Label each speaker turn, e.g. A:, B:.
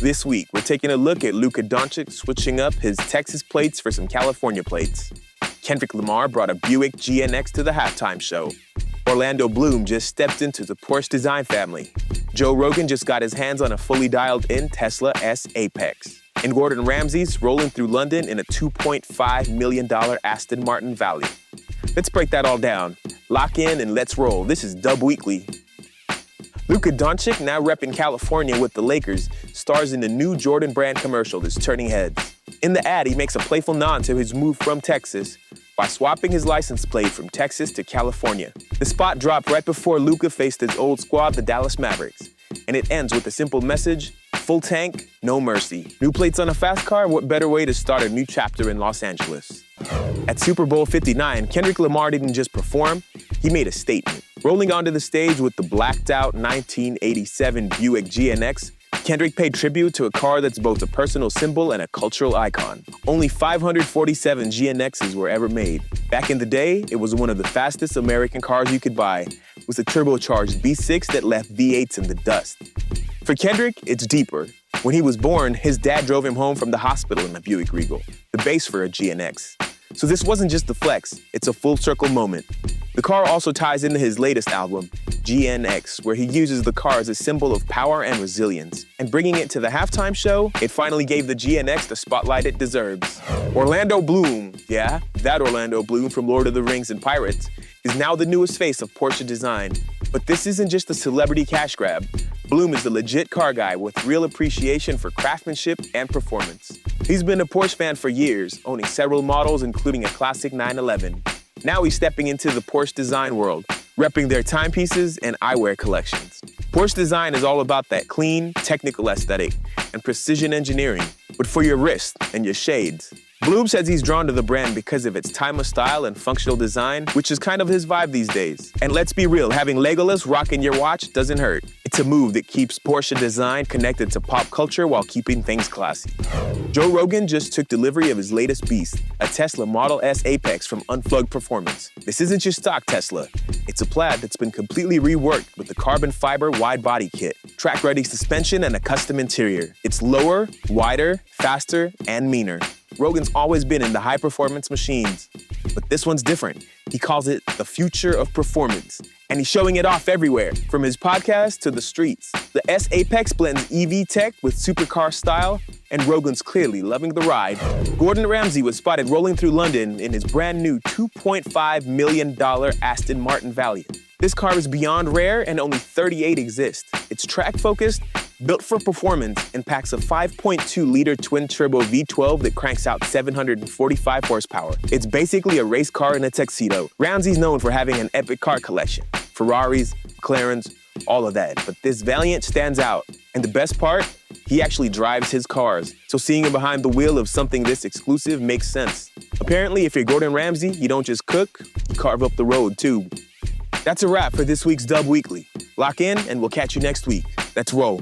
A: This week, we're taking a look at Luka Doncic switching up his Texas plates for some California plates. Kendrick Lamar brought a Buick GNX to the halftime show. Orlando Bloom just stepped into the Porche design family. Joe Rogan just got his hands on a fully dialed-in Tesla S Apex. And Gordon Ramsay's rolling through London in a $2.5 million Aston Martin Valiant. Let's break that all down. Lock in and let's roll. This is Dub Weekly. Luka Doncic, now repping California with the Lakers, stars in the new Jordan brand commercial that's turning heads. In the ad, he makes a playful nod to his move from Texas by swapping his license plate from Texas to California. The spot dropped right before Luka faced his old squad, the Dallas Mavericks, and it ends with a simple message: full tank, no mercy. New plates on a fast car? What better way to start a new chapter in Los Angeles? At Superbowl 59, Kendrick Lamar didn't just perform, he made a statement. Rolling onto the stage with the blacked-out 1987 Buick GNX, Kendrick paid tribute to a car that's both a personal symbol and a cultural icon. Only 547 GNXs were ever made. Back in the day, it was one of the fastest American cars you could buy, with a turbocharged V6 that left V8s in the dust. For Kendrick, it's deeper. When he was born, his dad drove him home from the hospital in a Buick Regal, the base for a GNX. So this wasn't just a flex, it's a full circle moment. The car also ties into his latest album, GNX, where he uses the car as a symbol of power and resilience. And bringing it to the halftime show, it finally gave the GNX the spotlight it deserves. Orlando Bloom, yeah, that Orlando Bloom from Lord of the Rings and Pirates, is now the newest face of Porche design. But this isn't just a celebrity cash grab. Bloom is a legit car guy with real appreciation for craftsmanship and performance. He's been a Porche fan for years, owning several models, including a classic 911. Now he's stepping into the Porche design world, repping their timepieces and eyewear collections. Porche design is all about that clean, technical aesthetic and precision engineering, but for your wrist and your shades. Bloom says he's drawn to the brand because of its timeless style and functional design, which is kind of his vibe these days. And let's be real, having Legolas rocking your watch doesn't hurt. It's a move that keeps Porche design connected to pop culture while keeping things classy. Joe Rogan just took delivery of his latest beast, a Tesla Model S Apex from Unplugged Performance. This isn't your stock Tesla. It's a plaid that's been completely reworked with the carbon fiber wide body kit, track-ready suspension, and a custom interior. It's lower, wider, faster, and meaner. Rogan's always been into high-performance machines, but this one's different. He calls it the future of performance, and he's showing it off everywhere, from his podcast to the streets. The S Apex blends EV tech with supercar style, and Rogan's clearly loving the ride. Gordon Ramsay was spotted rolling through London in his brand new $2.5 million Aston Martin Valiant. This car is beyond rare, and only 38 exist. It's track-focused, built for performance, and packs a 5.2-liter twin-turbo V12 that cranks out 745 horsepower. It's basically a race car in a tuxedo. Ramsay's known for having an epic car collection. Ferraris, McLarens, all of that. But this Valiant stands out. And the best part? He actually drives his cars. So seeing him behind the wheel of something this exclusive makes sense. Apparently, if you're Gordon Ramsay, you don't just cook, you carve up the road too. That's a wrap for this week's Dub Weekly. Lock in and we'll catch you next week. Let's roll.